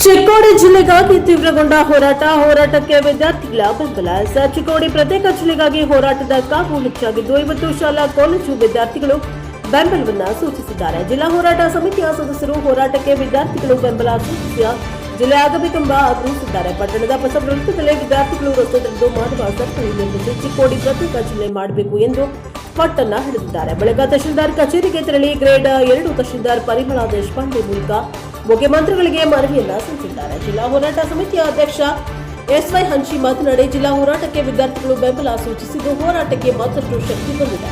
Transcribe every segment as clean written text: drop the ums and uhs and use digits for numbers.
ಚಿಕ್ಕೋಡಿ ಜಿಲ್ಲೆಗಾಗಿ ತೀವ್ರಗೊಂಡ ಹೋರಾಟಕ್ಕೆ ವಿದ್ಯಾರ್ಥಿಗಳ ಬೆಂಬಲ. ಚಿಕ್ಕೋಡಿ ಪ್ರತ್ಯೇಕ ಜಿಲ್ಲೆಗಾಗಿ ಹೋರಾಟದ ಕಾವು ಹೆಚ್ಚಾಗಿದ್ದು ಇವತ್ತು ಶಾಲಾ ಕಾಲೇಜು ವಿದ್ಯಾರ್ಥಿಗಳು ಬೆಂಬಲವನ್ನು ಸೂಚಿಸಿದ್ದಾರೆ. ಜಿಲ್ಲಾ ಹೋರಾಟ ಸಮಿತಿಯ ಸದಸ್ಯರು ಹೋರಾಟಕ್ಕೆ ವಿದ್ಯಾರ್ಥಿಗಳು ಬೆಂಬಲ ಸೂಚಿಸಿ ಜಿಲ್ಲೆ ಆಗಬೇಕೆಂಬ ಆಗ್ರಹಿಸಿದ್ದಾರೆ. ಪಟ್ಟಣದ ಹೊಸ ವೃತ್ತದಲ್ಲಿ ವಿದ್ಯಾರ್ಥಿಗಳು ರಸ್ತೆದಲ್ಲಿದ್ದು ಮಾನವ ಸರಪಳಿ ನಿರ್ಮಿಸಿ ಚಿಕ್ಕೋಡಿ ಪ್ರತ್ಯೇಕ ಜಿಲ್ಲೆ ಮಾಡಬೇಕು ಎಂದು ಪಟ್ಟಣ ಹಿಡಿದಿದ್ದಾರೆ. ಬಳಿಕ ತಹಶೀಲ್ದಾರ್ ಕಚೇರಿಗೆ ತೆರಳಿ ಗ್ರೇಡ್ 2 ತಹಶೀಲ್ದಾರ್ ಪರಿಮಳ ದೇಶಪಾಂಡೆ ಮೂಲಕ ಮುಖ್ಯಮಂತ್ರಿಗಳಿಗೆ ಮನವಿಯನ್ನ ಸಲ್ಲಿಸಿದ್ದಾರೆ. ಜಿಲ್ಲಾ ಹೋರಾಟ ಸಮಿತಿಯ ಅಧ್ಯಕ್ಷ ಎಸ್ವೈ ಹಂಚಿ ಮಾತನಾಡಿ, ಜಿಲ್ಲಾ ಹೋರಾಟಕ್ಕೆ ವಿದ್ಯಾರ್ಥಿಗಳು ಬೆಂಬಲ ಸೂಚಿಸಿದ್ದು ಹೋರಾಟಕ್ಕೆ ಮತ್ತಷ್ಟು ಶಕ್ತಿ ಬಂದಿದೆ.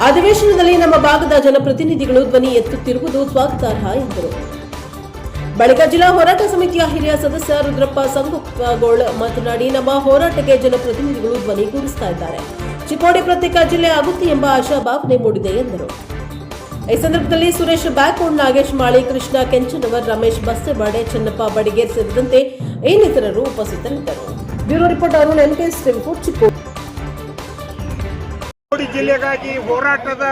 ಅಧಿವೇಶನದಲ್ಲಿ ನಮ್ಮ ಭಾಗದ ಜನಪ್ರತಿನಿಧಿಗಳು ಧ್ವನಿ ಎತ್ತುತ್ತಿರುವುದು ಸ್ವಾಗತಾರ್ಹ ಎಂದರು. ಬಳಿಕ ಜಿಲ್ಲಾ ಹೋರಾಟ ಸಮಿತಿಯ ಹಿರಿಯ ಸದಸ್ಯ ರುದ್ರಪ್ಪ ಸಂಗುಪ್ಪಗೋಳ್ ಮಾತನಾಡಿ, ನಮ್ಮ ಹೋರಾಟಕ್ಕೆ ಜನಪ್ರತಿನಿಧಿಗಳು ಧ್ವನಿಗೂಡಿಸ್ತಾ ಇದ್ದಾರೆ. ಚಿಕ್ಕೋಡಿ ಪ್ರತ್ಯೇಕ ಜಿಲ್ಲೆ ಆಗುತ್ತೆ ಎಂಬ ಆಶಾಭಾವನೆ ಮೂಡಿದೆ ಎಂದರು. ಈ ಸಂದರ್ಭದಲ್ಲಿ ಸುರೇಶ್ ಬ್ಯಾಕೋಡ್, ನಾಗೇಶ್ ಮಾಳಿ, ಕೃಷ್ಣ ಕೆಂಚನವರ್, ರಮೇಶ್ ಬಸ್ಸೆಬಾಡೆ, ಚೆನ್ನಪ್ಪ ಬಡಿಗೇರ್ ಸೇರಿದಂತೆ ಇನ್ನಿತರರು ಉಪಸ್ಥಿತರಿದ್ದರು. Bureau report Arun NKS report, Chikkodi ಜಿಲ್ಲೆಗಾಗಿ ಹೋರಾಟದ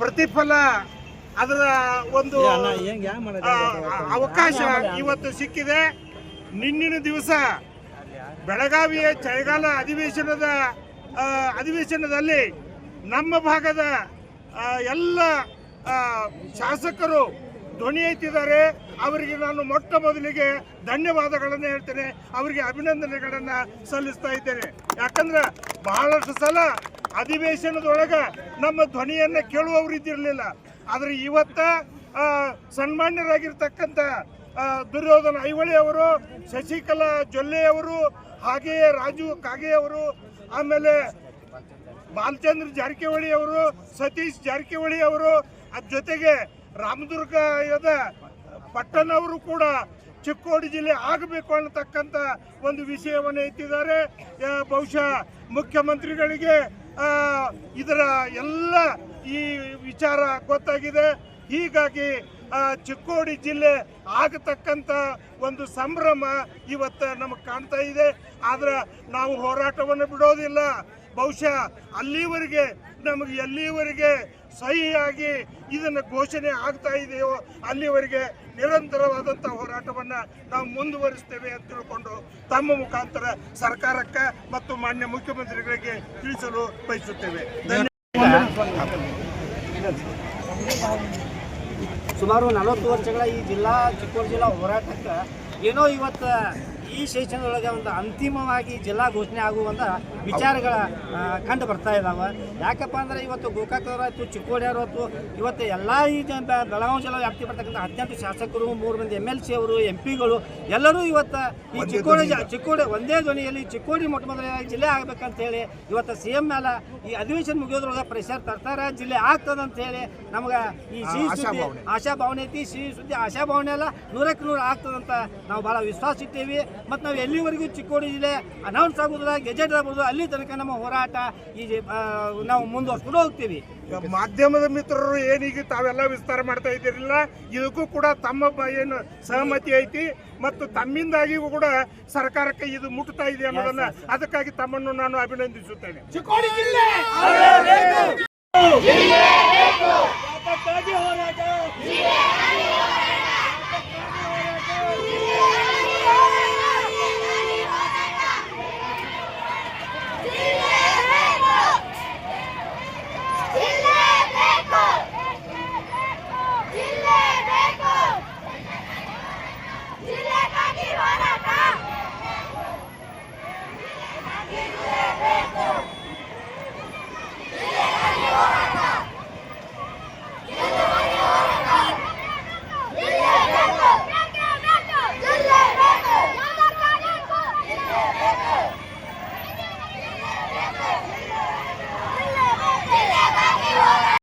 ಪ್ರತಿಫಲ, ಅದರ ಒಂದು ಅವಕಾಶ ಇವತ್ತು ಸಿಕ್ಕಿದೆ. ನಿನ್ನಿನ ದಿವಸ ಬೆಳಗಾವಿಯ ಚಳಿಗಾಲ ಅಧಿವೇಶನದಲ್ಲಿ ನಮ್ಮ ಭಾಗದ ಎಲ್ಲ ಶಾಸಕರು ಧ್ವನಿ ಎತ್ತಿದ್ದಾರೆ. ಅವರಿಗೆ ನಾನು ಮೊಟ್ಟ ಮೊದಲಿಗೆ ಧನ್ಯವಾದಗಳನ್ನು ಹೇಳ್ತೇನೆ, ಅವರಿಗೆ ಅಭಿನಂದನೆಗಳನ್ನು ಸಲ್ಲಿಸ್ತಾ ಇದ್ದೇನೆ. ಯಾಕಂದ್ರೆ ಬಹಳಷ್ಟು ಸಲ ಅಧಿವೇಶನದೊಳಗೆ ನಮ್ಮ ಧ್ವನಿಯನ್ನು ಕೇಳುವವರು ಇದ್ದಿರಲಿಲ್ಲ. ಆದರೆ ಇವತ್ತ ಸನ್ಮಾನ್ಯರಾಗಿರ್ತಕ್ಕಂಥ ದುರ್ಯೋಧನ ಐಹೊಳೆ ಅವರು, ಶಶಿಕಲಾ ಜೊಲ್ಲೆ ಅವರು, ಹಾಗೆಯೇ ರಾಜು ಕಾಗೆ ಅವರು, ಆಮೇಲೆ ಬಾಲಚಂದ್ರ ಜಾರಕಿಹೊಳಿ ಅವರು, ಸತೀಶ್ ಜಾರಕಿಹೊಳಿ ಅವರು, ಅದ್ರ ಜೊತೆಗೆ ರಾಮದುರ್ಗದ ಪಟ್ಟಣ ಅವರು ಕೂಡ ಚಿಕ್ಕೋಡಿ ಜಿಲ್ಲೆ ಆಗಬೇಕು ಅನ್ನತಕ್ಕಂಥ ಒಂದು ವಿಷಯವನ್ನು ಎತ್ತಿದ್ದಾರೆ. ಬಹುಶಃ ಮುಖ್ಯಮಂತ್ರಿಗಳಿಗೆ ಇದರ ಎಲ್ಲ ಈ ವಿಚಾರ ಗೊತ್ತಾಗಿದೆ. ಹೀಗಾಗಿ ಚಿಕ್ಕೋಡಿ ಜಿಲ್ಲೆ ಆಗತಕ್ಕಂಥ ಒಂದು ಸಂಭ್ರಮ ಇವತ್ತು ನಮಗೆ ಕಾಣ್ತಾ ಇದೆ. ಆದ್ರೆ ನಾವು ಹೋರಾಟವನ್ನು ಬಿಡೋದಿಲ್ಲ. ಬಹುಶಃ ಅಲ್ಲಿವರೆಗೆ ನಮಗೆ ಎಲ್ಲಿವರೆಗೆ ಸಹಿಯಾಗಿ ಇದನ್ನು ಘೋಷಣೆ ಆಗ್ತಾ ಇದೆಯೋ ಅಲ್ಲಿವರೆಗೆ ನಿರಂತರವಾದಂಥ ಹೋರಾಟವನ್ನು ನಾವು ಮುಂದುವರಿಸ್ತೇವೆ ಅಂತ ತಿಳ್ಕೊಂಡು ತಮ್ಮ ಮುಖಾಂತರ ಸರ್ಕಾರಕ್ಕೆ ಮತ್ತು ಮಾನ್ಯ ಮುಖ್ಯಮಂತ್ರಿಗಳಿಗೆ ತಿಳಿಸಲು ಬಯಸುತ್ತೇವೆ. ಸುಮಾರು 40 ವರ್ಷಗಳ ಈ ಚಿಕ್ಕೋಡಿ ಜಿಲ್ಲಾ ಹೋರಾಟಕ್ಕೆ ಏನೋ ಇವತ್ತು ಈ ಸೆಷನ್ದೊಳಗೆ ಒಂದು ಅಂತಿಮವಾಗಿ ಜಿಲ್ಲಾ ಘೋಷಣೆ ಆಗುವಂಥ ವಿಚಾರಗಳ ಕಂಡು ಬರ್ತಾ ಇದ್ದಾವೆ. ಯಾಕಪ್ಪ ಅಂದರೆ ಇವತ್ತು ಗೋಕಾಕದವರಾಯ್ತು, ಚಿಕ್ಕೋಡಿಯವರು ಇವತ್ತು ಎಲ್ಲ ಈ ಬೆಳಗಾವಿ ಜಿಲ್ಲಾ ವ್ಯಾಪ್ತಿ ಬರ್ತಕ್ಕಂಥ 18 ಶಾಸಕರು, 3 ಮಂದಿ MLC ಅವರು, MP ಗಳು ಎಲ್ಲರೂ ಇವತ್ತು ಈ ಚಿಕ್ಕೋಡಿ ಒಂದೇ ಧ್ವನಿಯಲ್ಲಿ ಚಿಕ್ಕೋಡಿ ಮೊಟ್ಟ ಮೊದಲಾಗಿ ಜಿಲ್ಲೆ ಆಗಬೇಕಂತ ಹೇಳಿ ಇವತ್ತು CM ಮೇಲೆ ಈ ಅಧಿವೇಶನ ಮುಗಿಯೋದ್ರೊಳಗೆ ಪ್ರೆಷರ್ ತರ್ತಾರೆ. ಜಿಲ್ಲೆ ಆಗ್ತದಂತ ಹೇಳಿ ನಮ್ಗೆ ಈ ಸಿಹಿ ಸುದ್ದಿ ಆಶಾಭಾವನೆ ಐತಿ. ಸಿಹಿ ಸುದ್ದಿ ಆಶಾಭಾವನೆ ಎಲ್ಲ 100ಕ್ಕೆ 100 ಆಗ್ತದಂತ ನಾವು ಭಾಳ ವಿಶ್ವಾಸ ಇಟ್ಟೇವಿ. ಮತ್ತು ನಾವು ಎಲ್ಲಿವರೆಗೂ ಚಿಕ್ಕೋಡಿ ಜಿಲ್ಲೆ ಅನೌನ್ಸ್ ಆಗೋದಿಲ್ಲ, ಗೆಜೆಟ್ ಆಗ್ಬೋದು, ಅಲ್ಲಿ ತನಕ ನಮ್ಮ ಹೋರಾಟ ನಾವು ಮುಂದುವರ್ಸ್ಕೊಂಡು ಹೋಗ್ತೀವಿ. ಮಾಧ್ಯಮದ ಮಿತ್ರರು ಏನೀಗ ತಾವೆಲ್ಲ ವಿಸ್ತಾರ ಮಾಡ್ತಾ ಇದ್ದೀರಿಲ್ಲ, ಇದಕ್ಕೂ ಕೂಡ ತಮ್ಮ ಏನು ಸಹಮತಿ ಐತಿ ಮತ್ತು ತಮ್ಮಿಂದಾಗಿ ಕೂಡ ಸರ್ಕಾರಕ್ಕೆ ಇದು ಮುಟ್ತಾ ಇದೆ ಅನ್ನೋದನ್ನ, ಅದಕ್ಕಾಗಿ ತಮ್ಮನ್ನು ನಾನು ಅಭಿನಂದಿಸುತ್ತೇನೆ. ಚಿಕ್ಕೋಡಿ ಜಿಲ್ಲೆ ಹೋರಾಟ